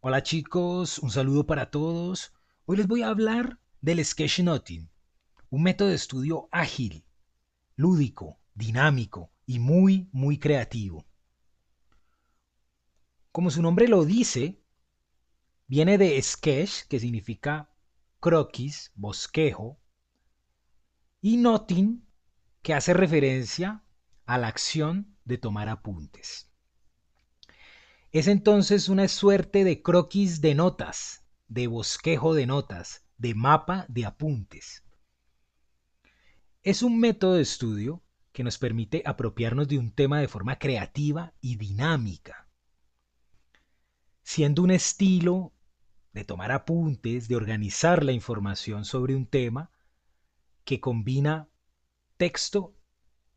Hola chicos, un saludo para todos. Hoy les voy a hablar del sketchnoting, un método de estudio ágil, lúdico, dinámico y muy creativo. Como su nombre lo dice, viene de sketch, que significa croquis, bosquejo, y noting, que hace referencia a la acción de tomar apuntes. Es entonces una suerte de croquis de notas, de bosquejo de notas, de mapa de apuntes. Es un método de estudio que nos permite apropiarnos de un tema de forma creativa y dinámica, siendo un estilo de tomar apuntes, de organizar la información sobre un tema que combina texto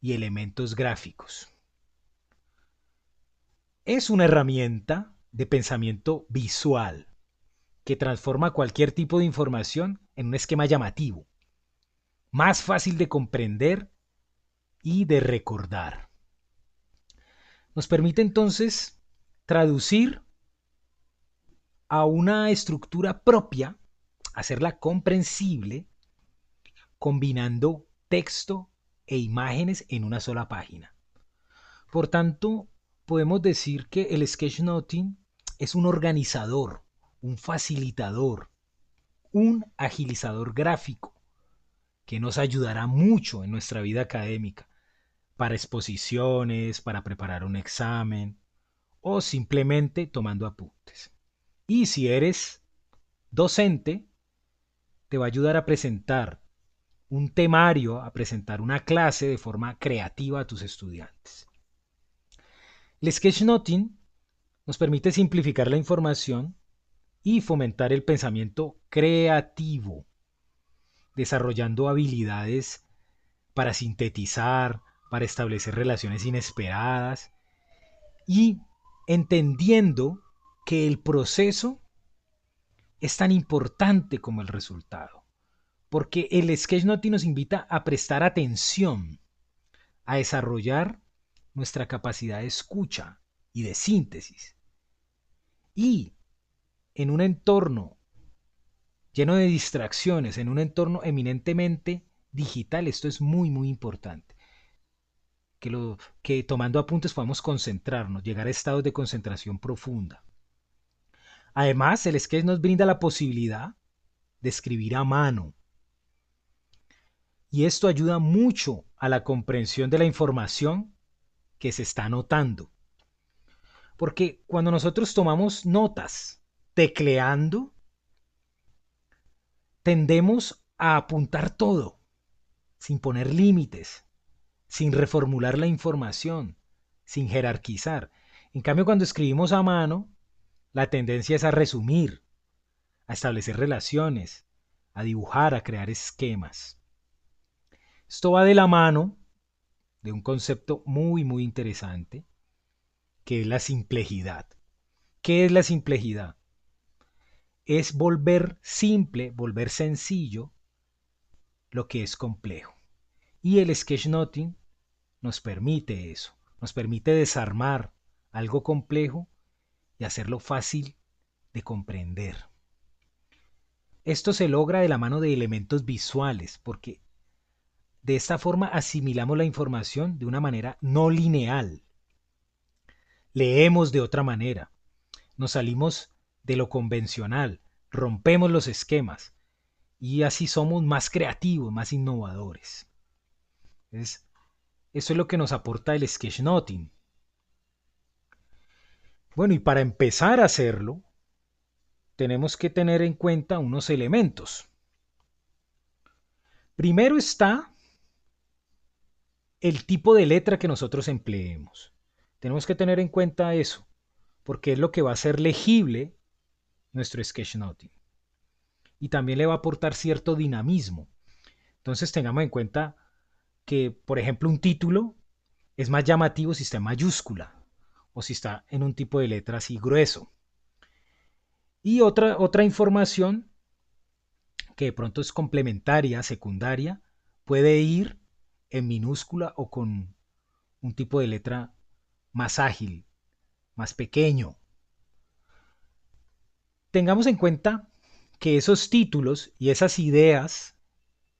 y elementos gráficos. Es una herramienta de pensamiento visual que transforma cualquier tipo de información en un esquema llamativo, más fácil de comprender y de recordar. Nos permite entonces traducir a una estructura propia, hacerla comprensible, combinando texto e imágenes en una sola página. Por tanto, podemos decir que el sketchnoting es un organizador, un facilitador, un agilizador gráfico que nos ayudará mucho en nuestra vida académica, para exposiciones, para preparar un examen o simplemente tomando apuntes. Y si eres docente, te va a ayudar a presentar un temario, a presentar una clase de forma creativa a tus estudiantes. El sketchnoting nos permite simplificar la información y fomentar el pensamiento creativo, desarrollando habilidades para sintetizar, para establecer relaciones inesperadas y entendiendo que el proceso es tan importante como el resultado, porque el sketchnoting nos invita a prestar atención, a desarrollar nuestra capacidad de escucha y de síntesis. Y en un entorno lleno de distracciones, en un entorno eminentemente digital, esto es muy importante. Que tomando apuntes podamos concentrarnos, llegar a estados de concentración profunda. Además, el sketch nos brinda la posibilidad de escribir a mano. Y esto ayuda mucho a la comprensión de la información que se está anotando. Porque cuando nosotros tomamos notas tecleando, tendemos a apuntar todo, sin poner límites, sin reformular la información, sin jerarquizar. En cambio, cuando escribimos a mano, la tendencia es a resumir, a establecer relaciones, a dibujar, a crear esquemas. Esto va de la mano de un concepto muy interesante, que es la simplejidad. ¿Qué es la simplejidad? Es volver simple, volver sencillo lo que es complejo. Y el sketchnoting nos permite eso, nos permite desarmar algo complejo y hacerlo fácil de comprender. Esto se logra de la mano de elementos visuales, porque de esta forma asimilamos la información de una manera no lineal. Leemos de otra manera, nos salimos de lo convencional, rompemos los esquemas y así somos más creativos, más innovadores. Entonces, eso es lo que nos aporta el sketchnoting. Bueno, y para empezar a hacerlo, tenemos que tener en cuenta unos elementos. Primero está el tipo de letra que nosotros empleemos. Tenemos que tener en cuenta eso, porque es lo que va a hacer legible nuestro sketchnoting. Y también le va a aportar cierto dinamismo. Entonces tengamos en cuenta que, por ejemplo, un título es más llamativo si está en mayúscula o si está en un tipo de letra así grueso. Y otra información que de pronto es complementaria, secundaria, puede ir en minúscula o con un tipo de letra más ágil, más pequeño. tengamos en cuenta que esos títulos y esas ideas,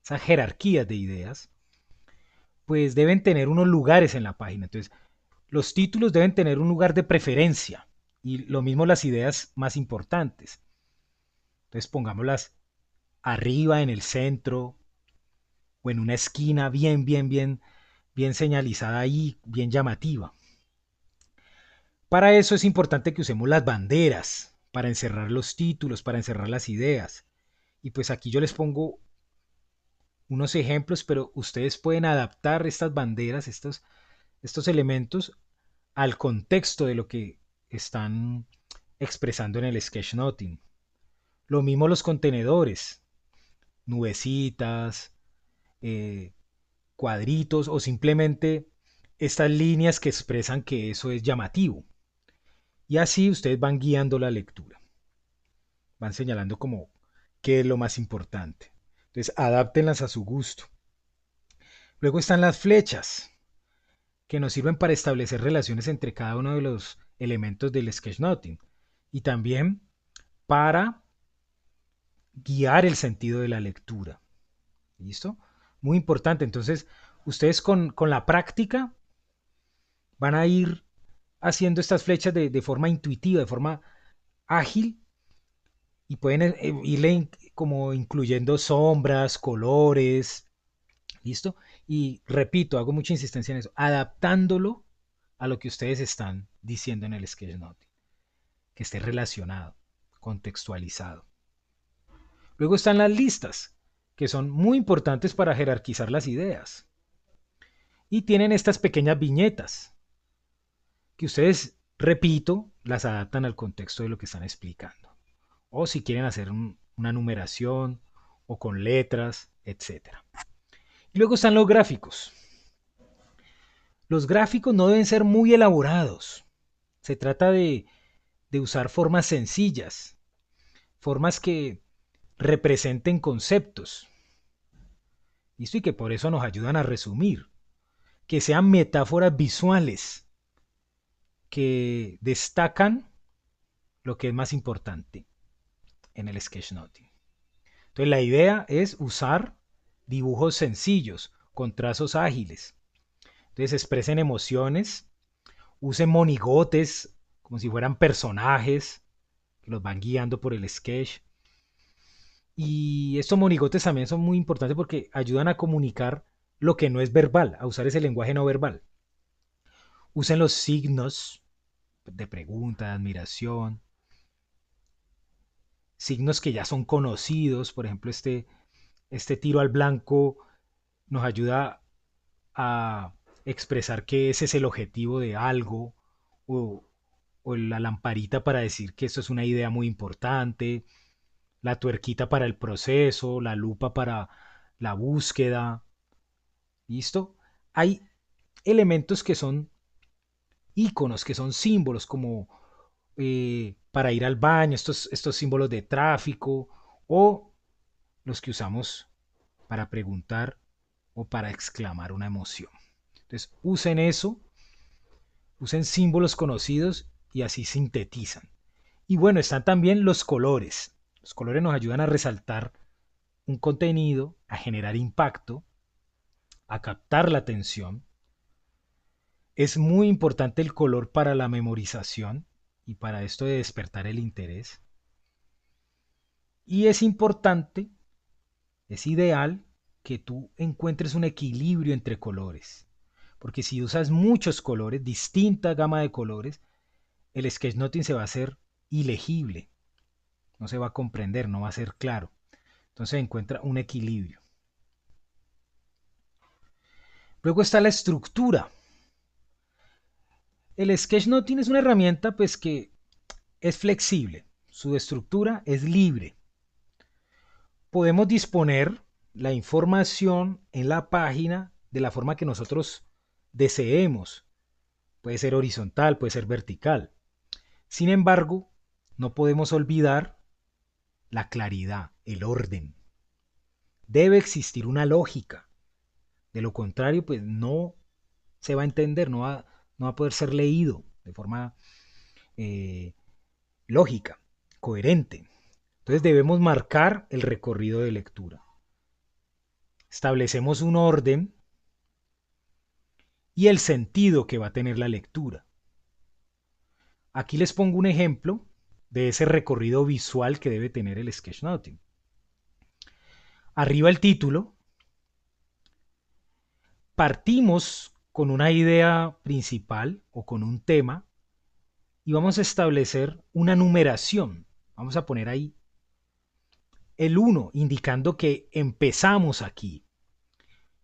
esas jerarquías de ideas, pues deben tener unos lugares en la página. Entonces, los títulos deben tener un lugar de preferencia y lo mismo las ideas más importantes. Entonces, pongámoslas arriba en el centro o en una esquina bien señalizada ahí, bien llamativa. Para eso es importante que usemos las banderas para encerrar los títulos, para encerrar las ideas. Y pues aquí yo les pongo unos ejemplos, pero ustedes pueden adaptar estas banderas, estos elementos al contexto de lo que están expresando en el sketchnoting. Lo mismo los contenedores, nubecitas, eh, cuadritos o simplemente estas líneas que expresan que eso es llamativo. Y así ustedes van guiando la lectura, van señalando como qué es lo más importante. Entonces, adáptenlas a su gusto. Luego están las flechas, que nos sirven para establecer relaciones entre cada uno de los elementos del sketchnoting y también para guiar el sentido de la lectura. ¿Listo? Muy importante. Entonces, ustedes con la práctica van a ir haciendo estas flechas de forma intuitiva, de forma ágil y pueden irle como incluyendo sombras, colores, ¿listo? Y repito, hago mucha insistencia en eso, adaptándolo a lo que ustedes están diciendo en el sketchnote, que esté relacionado, contextualizado. Luego están las listas, que son muy importantes para jerarquizar las ideas. Y tienen estas pequeñas viñetas, que ustedes, repito, las adaptan al contexto de lo que están explicando. O si quieren hacer una numeración o con letras, etc. Y luego están los gráficos. Los gráficos no deben ser muy elaborados. Se trata de usar formas sencillas, formas que representen conceptos. ¿Listo? Y que por eso nos ayudan a resumir. Que sean metáforas visuales que destacan lo que es más importante en el sketchnoting. Entonces la idea es usar dibujos sencillos, con trazos ágiles. Entonces expresen emociones, usen monigotes como si fueran personajes que los van guiando por el sketch. Y estos monigotes también son muy importantes porque ayudan a comunicar lo que no es verbal, a usar ese lenguaje no verbal. Usen los signos de pregunta, de admiración, signos que ya son conocidos, por ejemplo, este tiro al blanco nos ayuda a expresar que ese es el objetivo de algo, o, o la lamparita para decir que esto es una idea muy importante, la tuerquita para el proceso, la lupa para la búsqueda. ¿Listo? Hay elementos que son iconos, que son símbolos, como para ir al baño, estos símbolos de tráfico, o los que usamos para preguntar o para exclamar una emoción. Entonces, usen eso, usen símbolos conocidos y así sintetizan. Y bueno, están también los colores. Los colores nos ayudan a resaltar un contenido, a generar impacto, a captar la atención. Es muy importante el color para la memorización y para esto de despertar el interés. Y es importante, es ideal que tú encuentres un equilibrio entre colores. Porque si usas muchos colores, distinta gama de colores, el sketchnoting se va a hacer ilegible. No se va a comprender, no va a ser claro. Entonces encuentra un equilibrio. Luego está la estructura. El sketchnoting es una herramienta pues que es flexible. Su estructura es libre. Podemos disponer la información en la página de la forma que nosotros deseemos. Puede ser horizontal, puede ser vertical. Sin embargo, no podemos olvidar la claridad, el orden. Debe existir una lógica. De lo contrario, pues no se va a entender, no va a poder ser leído de forma lógica, coherente. Entonces debemos marcar el recorrido de lectura. Establecemos un orden y el sentido que va a tener la lectura. Aquí les pongo un ejemplo de ese recorrido visual que debe tener el sketchnoting. Arriba el título. Partimos con una idea principal o con un tema y vamos a establecer una numeración. Vamos a poner ahí el 1, indicando que empezamos aquí.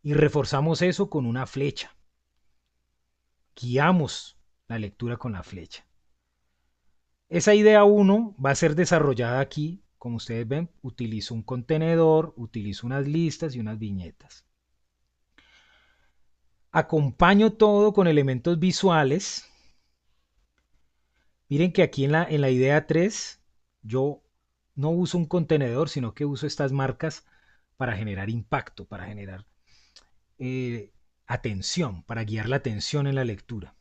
Y reforzamos eso con una flecha. Guiamos la lectura con la flecha. Esa idea 1 va a ser desarrollada aquí. Como ustedes ven, utilizo un contenedor, utilizo unas listas y unas viñetas. Acompaño todo con elementos visuales. Miren que aquí en la idea 3 yo no uso un contenedor, sino que uso estas marcas para generar impacto, para generar atención, para guiar la atención en la lectura.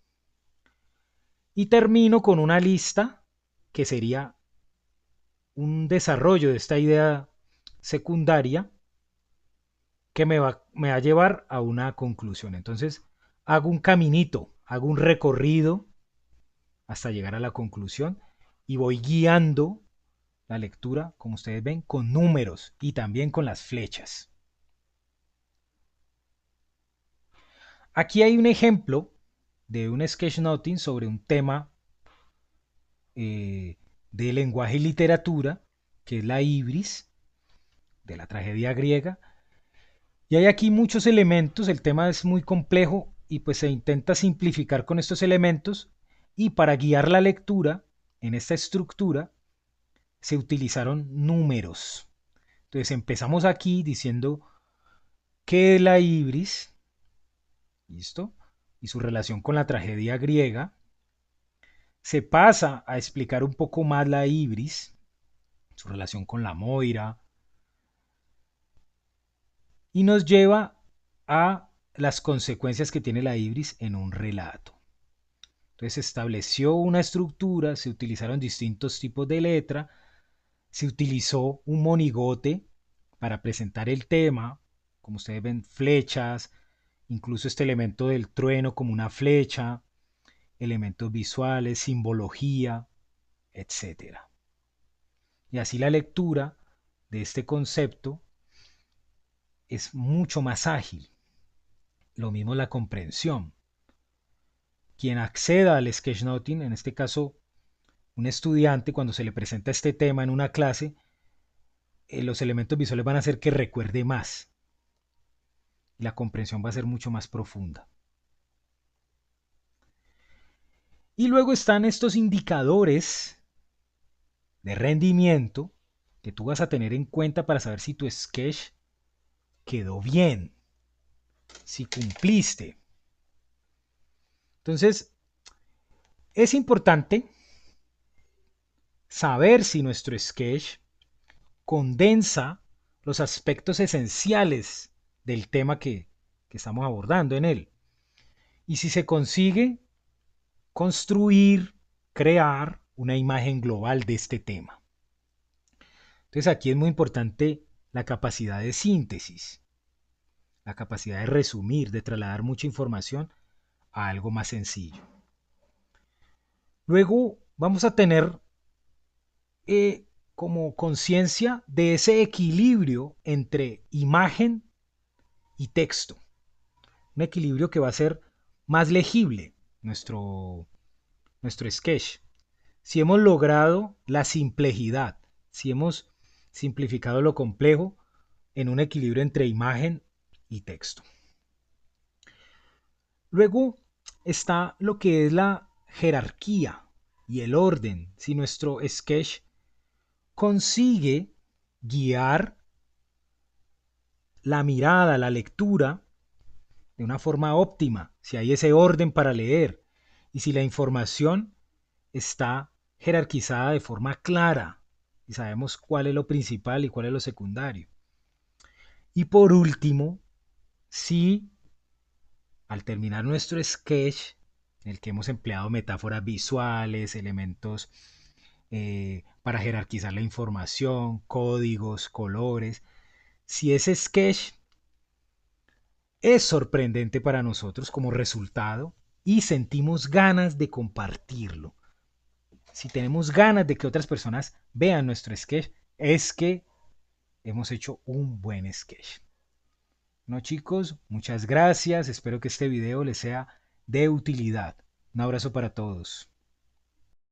Y termino con una lista que sería un desarrollo de esta idea secundaria que me va a llevar a una conclusión. Entonces hago un caminito, hago un recorrido hasta llegar a la conclusión y voy guiando la lectura, como ustedes ven, con números y también con las flechas. Aquí hay un ejemplo de un sketchnoting sobre un tema de lenguaje y literatura, que es la ibris de la tragedia griega. Y hay aquí muchos elementos, el tema es muy complejo y pues se intenta simplificar con estos elementos y para guiar la lectura en esta estructura se utilizaron números. Entonces empezamos aquí diciendo que la ibris, ¿listo? Y su relación con la tragedia griega. Se pasa a explicar un poco más la ibris, su relación con la Moira, y nos lleva a las consecuencias que tiene la ibris en un relato. Entonces se estableció una estructura, se utilizaron distintos tipos de letra, se utilizó un monigote para presentar el tema, como ustedes ven, flechas, incluso este elemento del trueno como una flecha, elementos visuales, simbología, etcétera. Y así la lectura de este concepto es mucho más ágil. Lo mismo la comprensión. Quien acceda al sketchnoting, en este caso un estudiante, cuando se le presenta este tema en una clase, los elementos visuales van a hacer que recuerde más. Y la comprensión va a ser mucho más profunda. Y luego están estos indicadores de rendimiento que tú vas a tener en cuenta para saber si tu sketch quedó bien, si cumpliste. Entonces, es importante saber si nuestro sketch condensa los aspectos esenciales del tema que estamos abordando en él. Y si se consigue construir, crear una imagen global de este tema. Entonces aquí es muy importante la capacidad de síntesis, la capacidad de resumir, de trasladar mucha información a algo más sencillo. Luego vamos a tener como conciencia de ese equilibrio entre imagen y texto. Un equilibrio que va a ser más legible nuestro sketch. Si hemos logrado la simplicidad, si hemos simplificado lo complejo en un equilibrio entre imagen y texto. Luego está lo que es la jerarquía y el orden. Si nuestro sketch consigue guiar la mirada, la lectura de una forma óptima, si hay ese orden para leer y si la información está jerarquizada de forma clara y sabemos cuál es lo principal y cuál es lo secundario. Y por último, si al terminar nuestro sketch, en el que hemos empleado metáforas visuales, elementos para jerarquizar la información, códigos, colores. Si ese sketch es sorprendente para nosotros como resultado y sentimos ganas de compartirlo, si tenemos ganas de que otras personas vean nuestro sketch, es que hemos hecho un buen sketch. No, chicos, muchas gracias. Espero que este video les sea de utilidad. Un abrazo para todos.